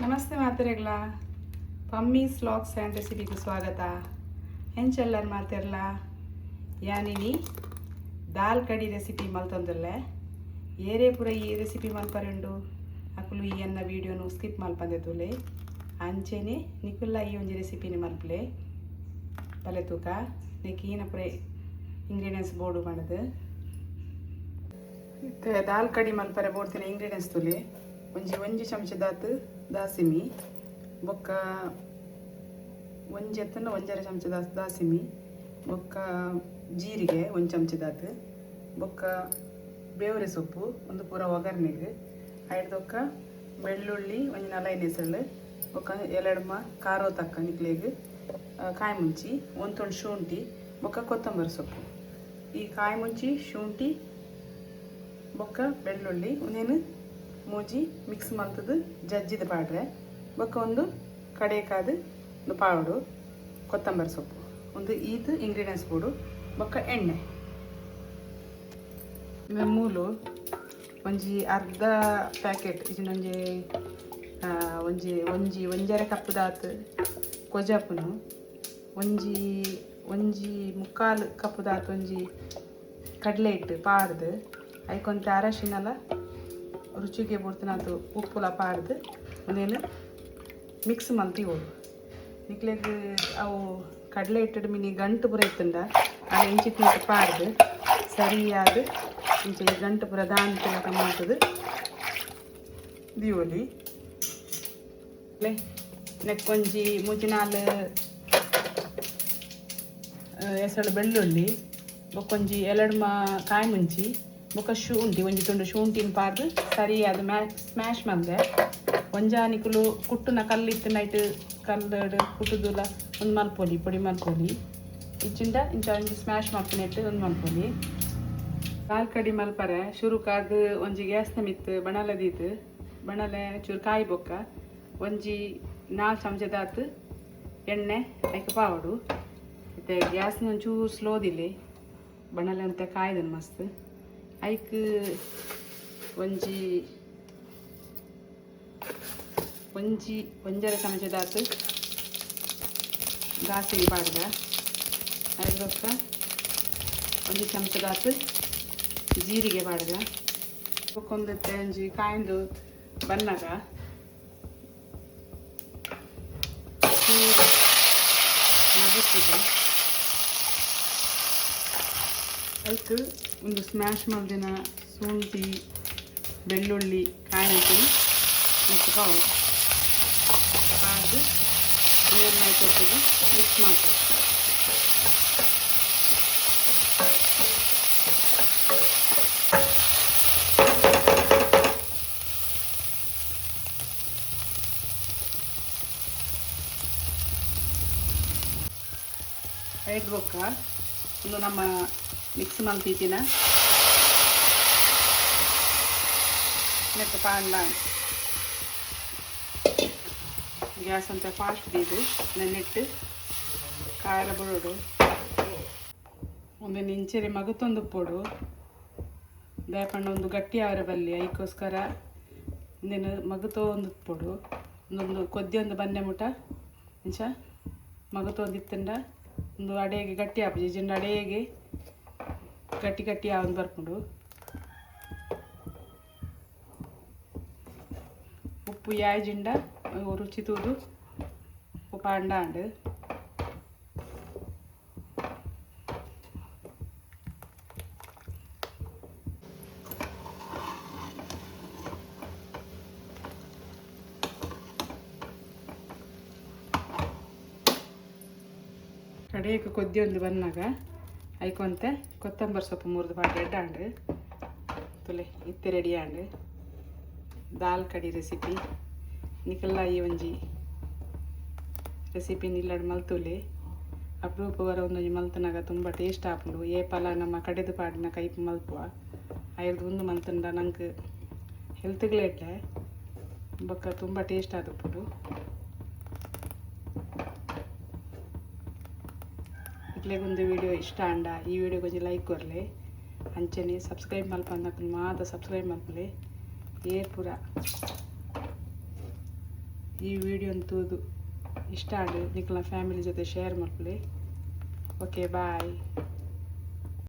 ನಮಸ್ತೆ ಮಾತೆರೆಗ್ಲ ಪಮ್ಮೀಸ್ vlogs and ರೆಸಿಪಿಗೆ ಸ್ವಾಗತ. ಹೆಂಚೆಲ್ಲರು ಮಾತೆರ್ಲ ಯಾನಿನಿ ದಾಲ್ ಕಡಿ ರೆಸಿಪಿ ಮಲ್ತೊಂದುಲ್ಲೆ ಏರೇ ಪೂರ ಈ ರೆಸಿಪಿ ಮಲ್ಪರೆಂಡು ಅಕುಲು ಈ ಅನ್ನ ವೀಡಿಯೋನು ಸ್ಕಿಪ್ ಮಲ್ಪಂದೆತುಲೆ ಅಂಚೆನೆ ನಿಕುಲ್ಲ ಈ ಒಂಜಿ ರೆಸಿಪಿನಿ ಮಲ್ಪಲೆ ಪಲೆ ತೂಕ ನೆಕ್ ಈನ ಪೂರ ಇಂಗ್ರೀಡಿಯೆಂಟ್ಸ್ ಬೋರ್ಡು ಮಾಡೋದು ಇತ್ತೆ ದಾಲ್ ಕಡಿ ಮಲ್ಪರೆ ಬೋಡ್ತಿನ ಇಂಗ್ರೀಡಿಯೆಂಟ್ಸ್ ತುಲೆ ಒಂಜಿ ಚಮಚದಾತು ದಾಸಿಮಿ ಬೊಕ್ಕ ಒಂಜಿ ಎತ್ತನ ಒಂಜರ ಚಮಚದ ದಾಸಿಮಿ ಬೊಕ್ಕ ಜೀರಿಗೆ ಒಂದು ಚಮಚದಾತು ಬೊಕ್ಕ ಬೇವರೆ ಸೊಪ್ಪು ಒಂದು ಪೂರ ಒಗ್ಗರ್ನೆಗೆ ಐದೊಕ್ಕ ಬೆಳ್ಳುಳ್ಳಿ ಒಂಜಿ 4 ಎಸಳು ಬೊಕ್ಕ ಎಲೆಡ್ಮ ಖಾರ ತಕ್ಕ ನಿಕ್ಲೆಗ್ ಕಾಯಿ ಮುಂಚಿ ಒಂದು ತುಂಡು ಶುಂಠಿ ಬೊಕ್ಕ ಕೊತ್ತಂಬರಿ ಸೊಪ್ಪು ಈ ಕಾಯಿ ಮುಂಚಿ ಶುಂಠಿ ಬೊಕ್ಕ ಬೆಳ್ಳುಳ್ಳಿ ಒಂದೇನು ಮೂಜಿ ಮಿಕ್ಸ್ ಮಾಡ್ತದ್ದು ಜಜ್ಜಿದ ಪಾಡ್ರೆ ಬೊಕ್ಕ ಒಂದು ಕಡೇಕಾದ ಒಂದು ಪಾವಡು ಕೊತ್ತಂಬರಿ ಸೊಪ್ಪು ಒಂದು ಈತು ಇಂಗ್ರೀಡಿಯೆಂಟ್ಸ್ ಬೋಡು ಬೊಕ್ಕ ಎಣ್ಣೆ ಮೂಲು ಒಂಜಿ ಅರ್ಧ ಪ್ಯಾಕೆಟ್ ಇದನ್ನೊಂಜಿ ಒಂಜರ ಕಪ್ಪುದಾತು ಕೊಜಾಪುನು ಒಂಜಿ ಮುಕ್ಕಾಲು ಕಪ್ಪುದಾತು ಒಂಜಿ ಕಡಲೆ ಹಿಟ್ಟು ಪಾಡ್ದು ಐಕೊಂತ ಅರಶಿನಲ ರುಚಿಗೆ ಬುಡ್ತಿನದು ಉಪ್ಪುಲ ಪಾಡ್ದು ಒಂದೇನು ಮಿಕ್ಸ್ ಮಲ್ತಿ ಹೋಡು ನಿಕ್ಲೆಗ್ ಅವು ಕಡಲೆ ಹಿಟ್ಟು ಮಿನಿ ಗಂಟು ಪುರ ಇತ್ತಂಡ ಅದು ಇಂಚಿತ್ ಪಾಡ್ದು ಸರಿಯಾದ ಇಂಚೆ ಗಂಟು ಪುರ ದಾಂತಿನ ಕಮ್ಮತ್ತದು ದಿವೋಲಿ ನೆಕ್ಕೊಂಜಿ ಮುಜಿನಾಲು ಎಸಳು ಬೆಳ್ಳುಳ್ಳಿ ಬೊಕ್ಕೊಂಜಿ ಎಲೆಡ್ಮ ಕಾಯಿ ಮುಂಚಿ ಬೊಕ್ಕ ಶುಂಠಿ ಒಂಜಿ ತುಂಡು ಶುಂಠಿನ ಪಾರ್ದು ಸರಿಯಾದ ಸ್ಮ್ಯಾಶ್ ಮಾಡಿದೆ ಒಂಜಾನಿಕುಲು ಕುಟ್ಟುನ ಕಲ್ಲಿತ್ತು ನೈಟ್ ಕಲ್ಲಡು ಕುಟ್ಟುದುಲ ಒಂದು ಮಲ್ಪೊಲಿ ಪೊಡಿ ಮಲ್ಪೊಲಿ ಇಚ್ಚಿಂದ ಇಂಚ ಒಂಜಿ ಸ್ಮ್ಯಾಶ್ ಮಾಡ್ಕೊಂಡ್ಬಿಟ್ಟು ಒಂದು ಮಲ್ಪೊಲಿ ದಾಲ್ ಕಡಿ ಮಲ್ಪರೆ ಶುರುಕಾದ ಒಂಜಿ ಗ್ಯಾಸ್ನ ಮಿತ್ತು ಬಣಲದೀತು ಬಣಲೆ ಚೂರು ಕಾಯಿ ಬೊಕ್ಕ ಒಂಜಿ 4 ಚಮಚದಾತು ಎಣ್ಣೆ ಐಕೆ ಪಾವಡು ಮತ್ತು ಗ್ಯಾಸ್ನ ಒಂಚೂರು ಸ್ಲೋದಿಲ್ಲ ಬಣಲೆ ಅಂತ ಕಾಯ್ದನು ಮಸ್ತ್ ಐಕ್ ಒಂಜರ ಚಮಚದಾತು ದಾಸಿಗೆ ಪಾಡ್ದ ಅದರೊಕ್ಕ ಒಂಜಿ ಚಮಚದಾತು ಜೀರಿಗೆ ಪಾಡ್ದ ಒಕ್ಕೊಂದತ್ತೆ ಒಂಜಿ ಕಾಯಿಂದು ಬನ್ನಾಗ ನಗುತ್ತಿದೆ ಅದಕ್ಕೆ ಒಂದು ಸ್ಮ್ಯಾಶ್ ಮಾಡಿದ ಶುಂಠಿ ಬೆಳ್ಳುಳ್ಳಿ ಕಾಯಿ ಹಾಕಿ ಮತ್ತು ಪಾವು ಕಾದು ನೀರನ್ನ ಕೊಟ್ಟಿಗೆ ಮಿಕ್ಸ್ ಮಾಡ್ತೀವಿ. ಐದು ಬೊಕ್ಕ ಒಂದು ನಮ್ಮ ಮಿಕ್ಸ್ ಮಾಡ್ತೀನ ನೆಟ್ಟು ಪಾಂಡ ಗ್ಯಾಸ್ ಅಂತ ಫಾಸ್ಟ್ ದೀದು ನೆನ್ನಿಟ್ಟು ಖಾರ ಬಿಡೋಡು ಒಂದು ಇಂಚೆರಿ ಮಗತೊಂದು ಪೋಡು ದಯಪಂಡ ಒಂದು ಗಟ್ಟಿ ಆವರೆ ಬಲ್ಲಿ ಅದಕ್ಕೋಸ್ಕರ ಒಂದೇನು ಮಗತೋ ಒಂದು ಪೋಡು ಒಂದೊಂದು ಕೊದ್ದಿ ಬನ್ನೆ ಮುಟ ಇಂಚ ಮಗತೋ ಒಂದು ಇತ್ತಂಡ ಒಂದು ಅಡೆಗೆ ಗಟ್ಟಿ ಆಪಜಿ ಜಂಡ ಅಡೆಗೆ ಗಟ್ಟಿ ಆವಂದು ಬರ್ಕೊಂಡು ಉಪ್ಪು ಯಾಯ್ ಜಿಂಡ ರುಚಿ ತೂದು ಉಪ್ಪು ಅಂಡ ಕಡೆಯಕ್ಕೆ ಕೊದ್ದಿ ಒಂದು ಬನ್ನಾಗ ಐಕೊಂತೆ ಕೊತ್ತಂಬರಿ ಸೊಪ್ಪು ಮುರಿದು ಪಾಟಿ ಎಡ್ಡಾಂಡು ತುಲೆ ಇತ್ತೆ ರೆಡಿ ಆಂಡು ದಾಲ್ ಕಡಿ ರೆಸಿಪಿ ನಿಕಲ್ಲ ಈ ಒಂಜಿ ರೆಸಿಪಿ ನಿಲ್ಲಡು ಮಲ್ತುಲೆ ಅಪರೂಪ ಬರ ಒಂದೊಂಜಿ ಮಲ್ತನಾಗ ತುಂಬ ಟೇಸ್ಟ್ ಆಪುಂಡು ಏ ಪಲ ನಮ್ಮ ಕಡೆದು ಪಾಡಿನ ಕೈಪು ಮಲ್ಪುವ ಐದು ಒಂದು ಮಲ್ತಂಡ ನಂಗೆ ಹೆಲ್ತ್ಗಳೇಟ್ಲೆ ಬೊಕ್ಕ ತುಂಬ ಟೇಸ್ಟ್ ಆದುಪ್ಪುಡು ಇಟ್ಲೆಗೊಂದು ವಿಡಿಯೋ ಇಷ್ಟ ಅಂಡ ಈ ವಿಡಿಯೋ ಕೊಂಚ ಲೈಕ್ ಕೊರಲೆ ಅಂಚನೆ ಸಬ್ಸ್ಕ್ರೈಬ್ ಮಲ್ಪಂದಕ್ಕೆ ಮಾತ್ರ ಸಬ್ಸ್ಕ್ರೈಬ್ ಮಲ್ಪಲೆ ಏರ್ ಪೂರ ಈ ವಿಡಿಯೋನ ತೂದು ಇಷ್ಟ ಆಡು ನಿಕ್ಲ ಫ್ಯಾಮಿಲಿ ಜೊತೆ ಶೇರ್ ಮಾಡ್ಕೊಳ್ಳಿ. ಓಕೆ ಬಾಯ್.